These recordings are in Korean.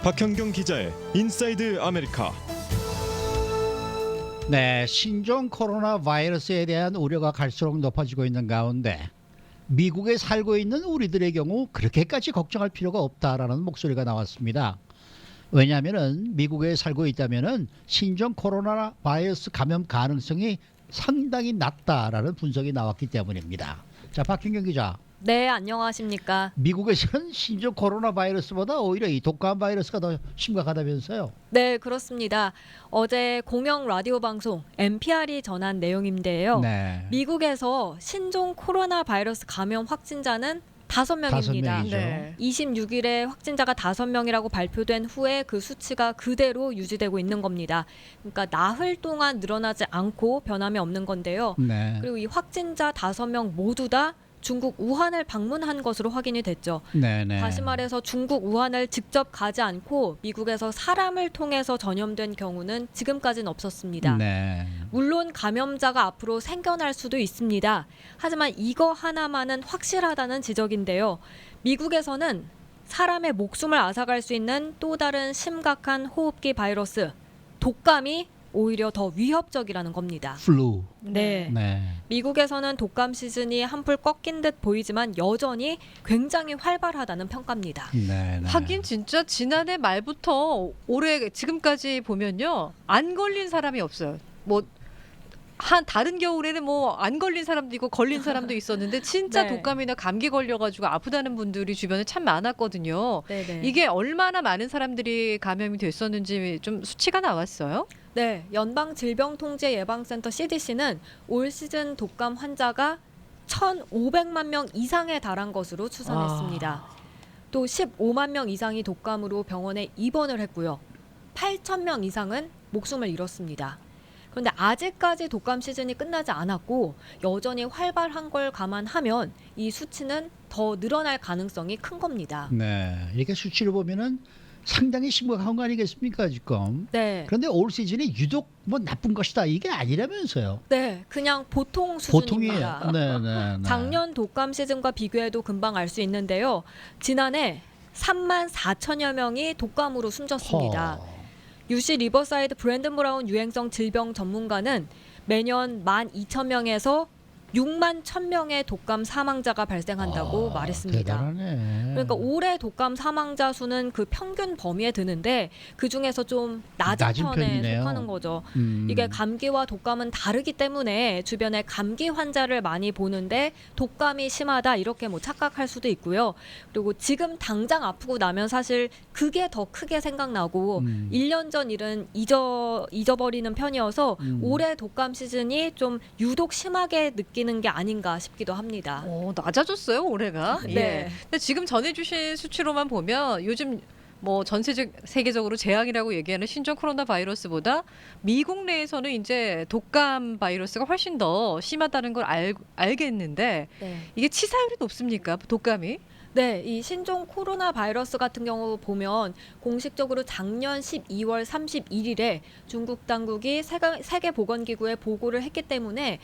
박현경 기자의 인사이드 아메리카. 네, 신종 코로나 바이러스에 대한 우려가 갈수록 높아지고 있는 가운데 미국에 살고 있는 우리들의 경우 그렇게까지 걱정할 필요가 없다라는 목소리가 나왔습니다. 왜냐하면은 미국에 살고 있다면은 신종 코로나 바이러스 감염 가능성이 상당히 낮다라는 분석이 나왔기 때문입니다. 자, 박hin경 기자. 네, 안녕하십니까. 미국에서는 신종 코로나 바이러스보다 오히려 이 독감 바이러스가 더 심각하다면서요? 네, 그렇습니다. 어제 공영 라디오 방송 NPR이 전한 내용인데요. 네. 미국에서 신종 코로나 바이러스 감염 확진자는 5명입니다. 5명이죠. 네. 26일에 확진자가 5명이라고 발표된 후에 그 수치가 그대로 유지되고 있는 겁니다. 그러니까 나흘 동안 늘어나지 않고 변함이 없는 건데요. 네. 그리고 이 확진자 5명 모두 다 중국 우한을 방문한 것으로 확인이 됐죠. 네네. 다시 말해서 중국 우한을 직접 가지 않고 미국에서 사람을 통해서 전염된 경우는 지금까지는 없었습니다. 네. 물론 감염자가 앞으로 생겨날 수도 있습니다. 하지만 이거 하나만은 확실하다는 지적인데요. 미국에서는 사람의 목숨을 앗아갈 수 있는 또 다른 심각한 호흡기 바이러스, 독감이 오히려 더 위협적이라는 겁니다. 플루. 네. 네. 미국에서는 독감 시즌이 한풀 꺾인 듯 보이지만 여전히 굉장히 활발하다는 평가입니다. 네. 하긴 진짜 지난해 말부터 올해 지금까지 보면요, 안 걸린 사람이 없어요. 뭐 한 다른 겨울에는 뭐 안 걸린 사람도 있고 걸린 사람도 있었는데 진짜 네. 독감이나 감기 걸려가지고 아프다는 분들이 주변에 참 많았거든요. 네네. 이게 얼마나 많은 사람들이 감염이 됐었는지 좀 수치가 나왔어요? 네, 연방질병통제예방센터 CDC는 올 시즌 독감 환자가 1,500만 명 이상에 달한 것으로 추산했습니다. 또 15만 명 이상이 독감으로 병원에 입원을 했고요. 8천 명 이상은 목숨을 잃었습니다. 그런데 아직까지 독감 시즌이 끝나지 않았고 여전히 활발한 걸 감안하면 이 수치는 더 늘어날 가능성이 큰 겁니다. 네. 이렇게 수치를 보면은 상당히 심각한 거 아니겠습니까, 지금? 네, 그런데 올 시즌이 유독 뭐 나쁜 것이다 이게 아니라면서요. 네, 그냥 보통 보통이에요. 수준입니다. 네, 네, 네. 작년 독감 시즌과 비교해도 금방 알 수 있는데요. 지난해 3만 4천여 명이 독감으로 숨졌습니다. UC 리버사이드 브랜든 브라운 유행성 질병 전문가는 매년 12,000명에서 6만 1,000명의 독감 사망자가 발생한다고 말했습니다. 대단하네. 그러니까 올해 독감 사망자 수는 그 평균 범위에 드는데 그 중에서 좀 낮은 낮은 편에 편이네요. 속하는 거죠. 음. 이게 감기와 독감은 다르기 때문에 주변에 감기 환자를 많이 보는데 독감이 심하다 이렇게 뭐 착각할 수도 있고요. 그리고 지금 당장 아프고 나면 사실 그게 더 크게 생각나고 1년 전 일은 잊어버리는 편이어서 올해 독감 시즌이 좀 유독 심하게 느끼는 게 아닌가 싶기도 합니다. 낮아졌어요 올해가. 네. 예. 근데 지금 전해주신 수치로만 보면 요즘 뭐 세계적으로 재앙이라고 얘기하는 신종 코로나 바이러스보다 미국 내에서는 이제 독감 바이러스가 훨씬 더 심하다는 걸 알겠는데 네. 이게 치사율이 높습니까? 독감이? 네, 이 신종 코로나 바이러스 같은 경우 보면 공식적으로 작년 12월 31일에 중국 당국이 세계보건기구에 보고를 했기 때문에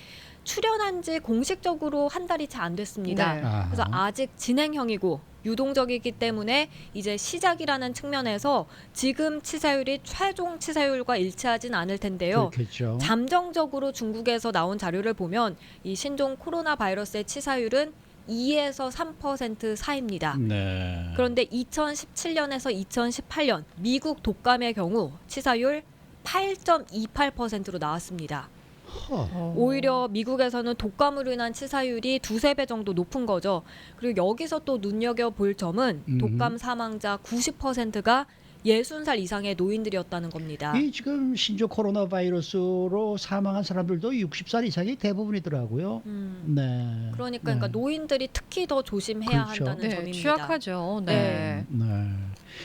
출현한 지 공식적으로 한 달이 채 안 됐습니다. 네. 아하. 그래서 아직 진행형이고 유동적이기 때문에 이제 시작이라는 측면에서 지금 치사율이 최종 치사율과 일치하진 않을 텐데요. 그렇겠죠. 잠정적으로 중국에서 나온 자료를 보면 이 신종 코로나 바이러스의 치사율은 2에서 3% 사이입니다. 네. 그런데 2017년에서 2018년 미국 독감의 경우 치사율 8.28%로 나왔습니다. 오히려 미국에서는 독감으로 인한 치사율이 2~3배 정도 높은 거죠. 그리고 여기서 또 눈여겨볼 점은 독감 사망자 90%가 60살 이상의 노인들이었다는 겁니다. 이 지금 신종 코로나 바이러스로 사망한 사람들도 60살 이상이 대부분이더라고요. 네. 그러니까 노인들이 특히 더 조심해야 그렇죠. 한다는 네, 점입니다. 취약하죠. 네. 네.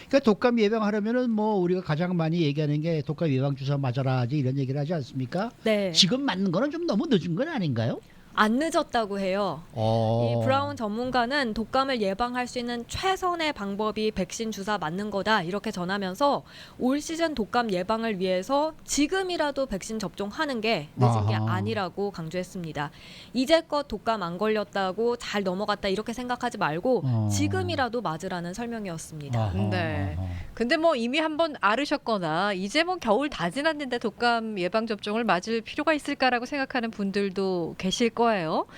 그러니까 독감 예방하려면은 뭐 우리가 가장 많이 얘기하는 게 독감 예방 주사 맞아라 하지 이런 얘기를 하지 않습니까? 네. 지금 맞는 거는 좀 너무 늦은 건 아닌가요? 안 늦었다고 해요. 어. 이 브라운 전문가는 독감을 예방할 수 있는 최선의 방법이 백신 주사 맞는 거다 이렇게 전하면서 올 시즌 독감 예방을 위해서 지금이라도 백신 접종하는 게 늦은 게 아하. 아니라고 강조했습니다. 이제껏 독감 안 걸렸다고 잘 넘어갔다 이렇게 생각하지 말고 지금이라도 맞으라는 설명이었습니다. 아하. 네. 근데 뭐 이미 한번 앓으셨거나 이제 뭐 겨울 다 지났는데 독감 예방 접종을 맞을 필요가 있을까라고 생각하는 분들도 계실 거예요.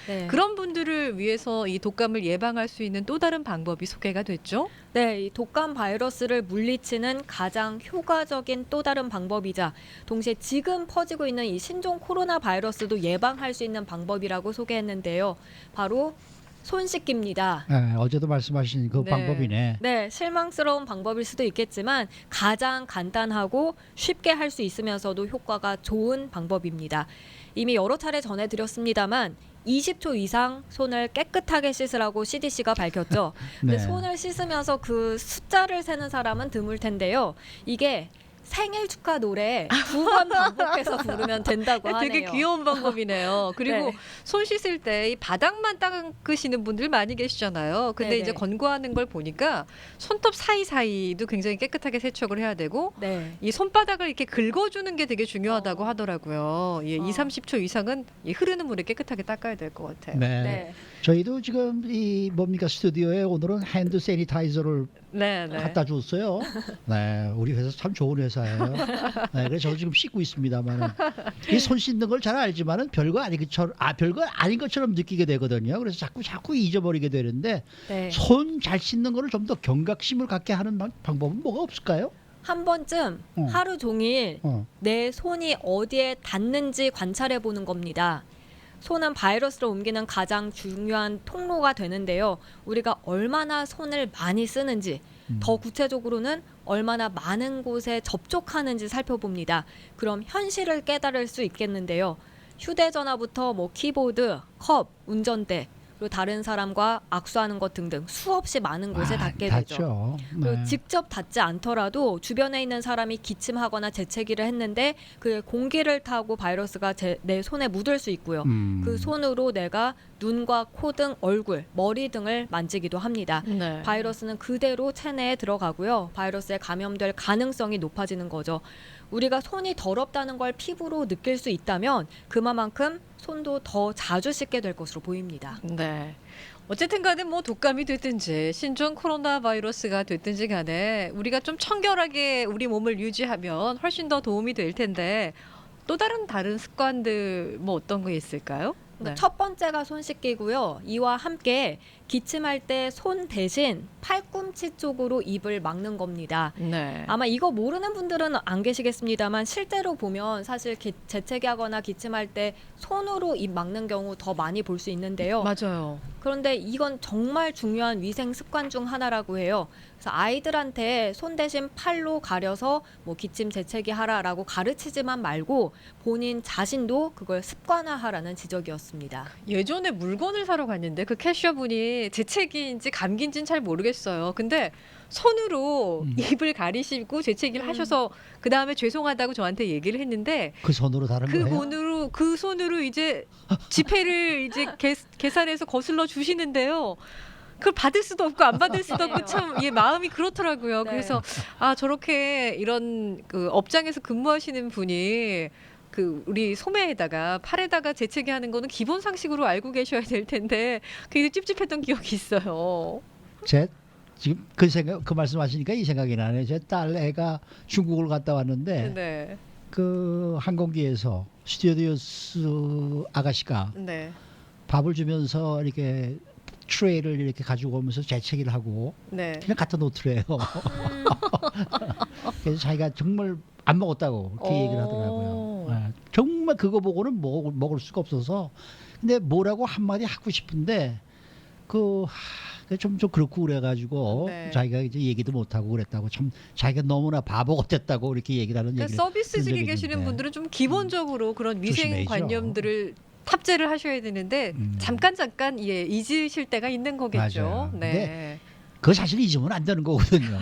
네. 그런 분들을 위해서 이 독감을 예방할 수 있는 또 다른 방법이 소개가 됐죠. 네, 이 독감 바이러스를 물리치는 가장 효과적인 또 다른 방법이자 동시에 지금 퍼지고 있는 이 신종 코로나 바이러스도 예방할 수 있는 방법이라고 소개했는데요. 바로 손 씻기입니다. 네, 어제도 말씀하신 그 네. 방법이네. 네, 실망스러운 방법일 수도 있겠지만 가장 간단하고 쉽게 할 수 있으면서도 효과가 좋은 방법입니다. 이미 여러 차례 전해드렸습니다만 20초 이상 손을 깨끗하게 씻으라고 CDC가 밝혔죠. 근데 네. 손을 씻으면서 그 숫자를 세는 사람은 드물 텐데요. 이게 생일 축하 노래 9번 반복해서 부르면 된다고 하네요. 되게 귀여운 방법이네요. 그리고 네. 손 씻을 때 이 바닥만 닦으시는 분들 많이 계시잖아요. 근데 네네. 이제 권고하는 걸 보니까 손톱 사이사이도 굉장히 깨끗하게 세척을 해야 되고 네. 이 손바닥을 이렇게 긁어주는 게 되게 중요하다고 하더라고요. 예, 2, 30초 이상은 이 흐르는 물에 깨끗하게 닦아야 될 것 같아요. 네. 네. 저희도 지금 이 뭡니까 스튜디오에 오늘은 핸드 세니타이저를 네, 네. 갖다 줬어요. 네, 우리 회사 참 좋은 회사예요. 네, 그래서 저도 지금 씻고 있습니다만 이 손 씻는 걸 잘 알지만은 별거 아닌 것처럼 느끼게 되거든요. 그래서 자꾸 잊어버리게 되는데 네. 손 잘 씻는 거를 좀 더 경각심을 갖게 하는 방법은 뭐가 없을까요? 한 번쯤 어. 하루 종일 어. 내 손이 어디에 닿는지 관찰해 보는 겁니다. 손은 바이러스를 옮기는 가장 중요한 통로가 되는데요. 우리가 얼마나 손을 많이 쓰는지, 더 구체적으로는 얼마나 많은 곳에 접촉하는지 살펴봅니다. 그럼 현실을 깨달을 수 있겠는데요. 휴대전화부터 뭐 키보드, 컵, 운전대, 그리고 다른 사람과 악수하는 것 등등 수없이 많은 곳에 닿게 되죠. 닿죠. 그리고 네. 직접 닿지 않더라도 주변에 있는 사람이 기침하거나 재채기를 했는데 그 공기를 타고 바이러스가 내 손에 묻을 수 있고요. 그 손으로 내가 눈과 코 등 얼굴, 머리 등을 만지기도 합니다. 네. 바이러스는 그대로 체내에 들어가고요. 바이러스에 감염될 가능성이 높아지는 거죠. 우리가 손이 더럽다는 걸 피부로 느낄 수 있다면 그만큼 손도 더 자주 씻게 될 것으로 보입니다. 네. 어쨌든 간에 뭐 독감이 됐든지 신종 코로나 바이러스가 됐든지 간에 우리가 좀 청결하게 우리 몸을 유지하면 훨씬 더 도움이 될 텐데 또 다른 습관들 뭐 어떤 거 있을까요? 네. 첫 번째가 손 씻기고요. 이와 함께 기침할 때 손 대신 팔꿈치 쪽으로 입을 막는 겁니다. 네. 아마 이거 모르는 분들은 안 계시겠습니다만 실제로 보면 사실 재채기하거나 기침할 때 손으로 입 막는 경우 더 많이 볼 수 있는데요. 맞아요. 그런데 이건 정말 중요한 위생 습관 중 하나라고 해요. 그래서 아이들한테 손 대신 팔로 가려서 뭐 기침 재채기 하라라고 가르치지만 말고 본인 자신도 그걸 습관화하라는 지적이었습니다. 예전에 물건을 사러 갔는데 그 캐셔분이 재채기인지 감기인지는 잘 모르겠어요. 근데 손으로 입을 가리시고 재채기를 하셔서 그 다음에 죄송하다고 저한테 얘기를 했는데 그 손으로 다른 거예요? 그 손으로 이제 지폐를 이제 계산해서 거슬러 주시는데요. 그걸 받을 수도 없고 안 받을 수도 없고 참 마음이 그렇더라고요. 네. 그래서 저렇게 이런 그 업장에서 근무하시는 분이 그 우리 소매에다가 팔에다가 재채기 하는 거는 기본 상식으로 알고 계셔야 될 텐데 그게 찝찝했던 기억이 있어요. 지금 그 말씀하시니까 이 생각이 나네요. 제 딸 애가 중국을 갔다 왔는데 네. 그 항공기에서 스튜어디스 아가씨가 네. 밥을 주면서 이렇게 트레이를 이렇게 가지고 오면서 재채기를 하고 네. 그냥 갖다 놓더래요. 그래서 자기가 정말 안 먹었다고 그렇게 얘기를 하더라고요. 네, 정말 그거 보고는 먹을 수가 없어서 근데 뭐라고 한마디 하고 싶은데 좀 그렇고 그래가지고 네. 자기가 이제 얘기도 못하고 그랬다고 참 자기가 너무나 바보 같았다고 이렇게 얘기를 하는 그러니까 얘기를 서비스직에 들은 적이 계시는 있는데. 분들은 좀 기본적으로 그런 위생 조심해야죠. 관념들을 탑재를 하셔야 되는데 잠깐 잊으실 때가 있는 거겠죠. 맞아요. 네. 그거 사실 잊으면 안 되는 거거든요.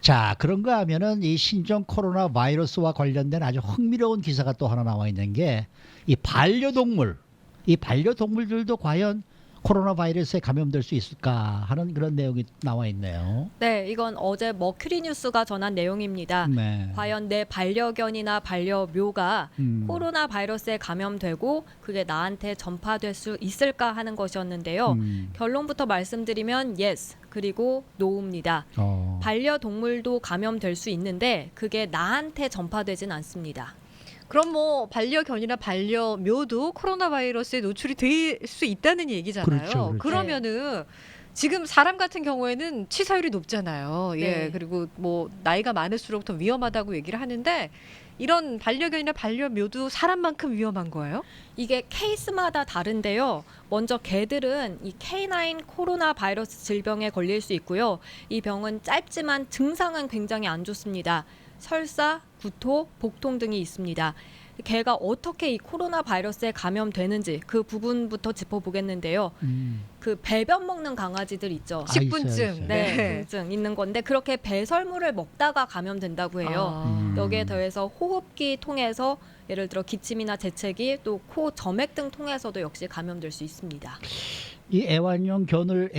자, 그런가 하면은 이 신종 코로나 바이러스와 관련된 아주 흥미로운 기사가 또 하나 나와 있는 게 이 반려동물들도 과연 코로나 바이러스에 감염될 수 있을까 하는 그런 내용이 나와 있네요. 네, 이건 어제 머큐리 뉴스가 전한 내용입니다. 네. 과연 내 반려견이나 반려묘가 음. 코로나 바이러스에 감염되고 그게 나한테 전파될 수 있을까 하는 것이었는데요. 결론부터 말씀드리면 yes 그리고 no입니다. 반려동물도 감염될 수 있는데 그게 나한테 전파되진 않습니다. 그럼 뭐 반려견이나 반려묘도 코로나 바이러스에 노출이 될 수 있다는 얘기잖아요. 그렇죠, 그렇죠. 그러면은 지금 사람 같은 경우에는 치사율이 높잖아요. 예. 네. 그리고 뭐 나이가 많을수록 더 위험하다고 얘기를 하는데 이런 반려견이나 반려묘도 사람만큼 위험한 거예요? 이게 케이스마다 다른데요. 먼저 개들은 이 K9 코로나 바이러스 질병에 걸릴 수 있고요. 이 병은 짧지만 증상은 굉장히 안 좋습니다. 설사, 구토, 복통 등이 있습니다. 개가 어떻게 이 코로나 바이러스에 감염되는지 그 부분부터 짚어보겠는데요. 그 배변 먹는 강아지들 있죠. 식분증. 있어요. 네, 분증 있는 건데 그렇게 배설물을 먹다가 감염된다고 해요. 아. 여기에 더해서 호흡기 통해서 예를 들어 기침이나 재채기 또 코 점액 등 통해서도 역시 감염될 수 있습니다. 이 애완견을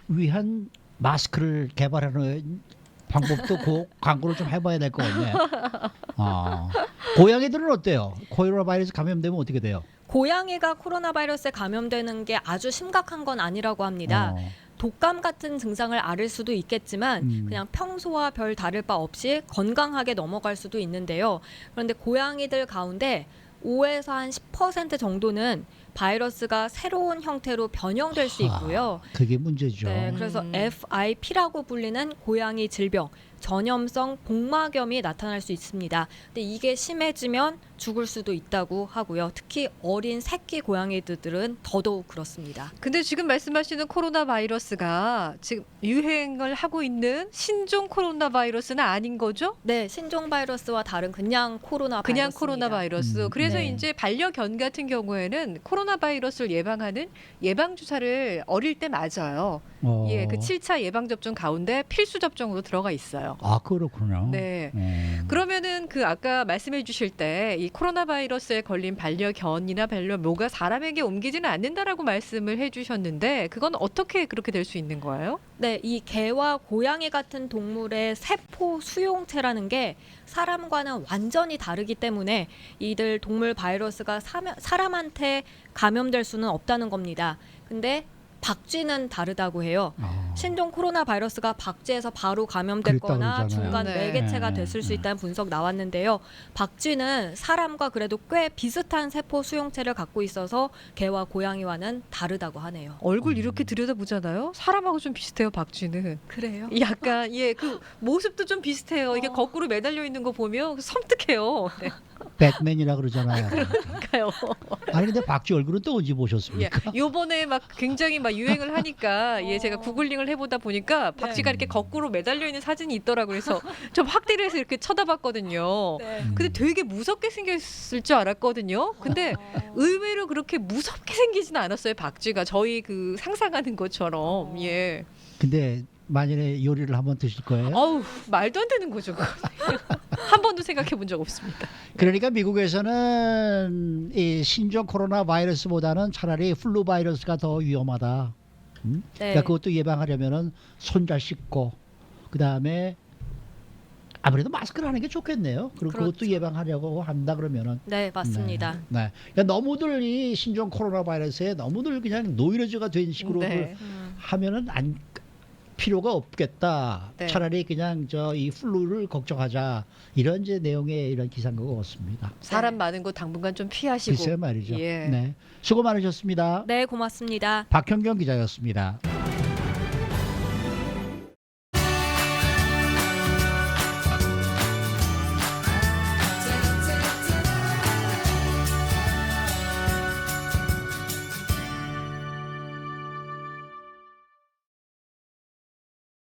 위한 마스크를 개발하는 방법도 그 광고를 좀 해봐야 될 것 같네. 고양이들은 어때요? 코로나 바이러스 감염되면 어떻게 돼요? 고양이가 코로나 바이러스에 감염되는 게 아주 심각한 건 아니라고 합니다. 독감 같은 증상을 앓을 수도 있겠지만 그냥 평소와 별 다를 바 없이 건강하게 넘어갈 수도 있는데요. 그런데 고양이들 가운데 5에서 한 10% 정도는 바이러스가 새로운 형태로 변형될 수 있고요. 그게 문제죠. 네, 그래서 FIP라고 불리는 고양이 질병, 전염성 복막염이 나타날 수 있습니다. 근데 이게 심해지면 죽을 수도 있다고 하고요. 특히 어린 새끼 고양이들은 더더욱 그렇습니다. 근데 지금 말씀하시는 코로나 바이러스가 지금 유행을 하고 있는 신종 코로나 바이러스는 아닌 거죠? 네, 신종 바이러스와 다른 그냥 코로나 그냥 바이러스입니다. 코로나 바이러스. 그래서 네. 이제 반려견 같은 경우에는 코로나 바이러스를 예방하는 예방 주사를 어릴 때 맞아요. 예, 그 7차 예방 접종 가운데 필수 접종으로 들어가 있어요. 아, 그렇군요. 네. 그러면은 그 아까 말씀해 주실 때 이 코로나 바이러스에 걸린 반려견이나 반려묘가 사람에게 옮기지는 않는다라고 말씀을 해 주셨는데 그건 어떻게 그렇게 될 수 있는 거예요? 네, 이 개와 고양이 같은 동물의 세포 수용체라는 게 사람과는 완전히 다르기 때문에 이들 동물 바이러스가 사람한테 감염될 수는 없다는 겁니다. 근데 박쥐는 다르다고 해요. 신종 코로나 바이러스가 박쥐에서 바로 감염됐거나 그랬다고 그러잖아요. 중간 네. 매개체가 됐을 수 있다는 분석 나왔는데요. 박쥐는 사람과 그래도 꽤 비슷한 세포 수용체를 갖고 있어서 개와 고양이와는 다르다고 하네요. 얼굴 이렇게 들여다보잖아요. 사람하고 좀 비슷해요, 박쥐는. 그래요? 약간 예, 그 모습도 좀 비슷해요. 이게 거꾸로 매달려 있는 거 보면 섬뜩해요. 네. 배트맨이라 그러잖아요. 그러니까요. 아니 근데 박쥐 얼굴은 또 언제 예, 보셨습니까? 요번에 막 굉장히 막 유행을 하니까 예, 제가 구글링을 해보다 보니까 박쥐가 이렇게 거꾸로 매달려 있는 사진이 있더라고요. 그래서 좀 확대를 해서 이렇게 쳐다봤거든요. 네. 근데 되게 무섭게 생겼을 줄 알았거든요. 근데 의외로 그렇게 무섭게 생기지는 않았어요. 박쥐가 저희 그 상상하는 것처럼. 예. 근데 만일에 요리를 한번 드실 거예요? 어우, 말도 안 되는 거죠. 그거. 한 번도 생각해 본 적 없습니다. 그러니까 미국에서는 이 신종 코로나 바이러스보다는 차라리 플루 바이러스가 더 위험하다. 네. 그러니까 그것도 예방하려면은 손 잘 씻고 그다음에 아무래도 마스크를 하는 게 좋겠네요. 그리고 그렇죠. 그것도 예방하려고 한다 그러면은 네, 맞습니다. 네. 그러니까 너무들 이 신종 코로나 바이러스에 너무들 그냥 노이로즈가 된 식으로 네. 하면은 필요가 없겠다. 네. 차라리 그냥 이 플루를 걱정하자. 이런 이제 내용의 이런 기사인 것 같습니다. 사람 많은 곳 당분간 좀 피하시고. 글쎄 말이죠. 예. 네. 수고 많으셨습니다. 네, 고맙습니다. 박현경 기자였습니다.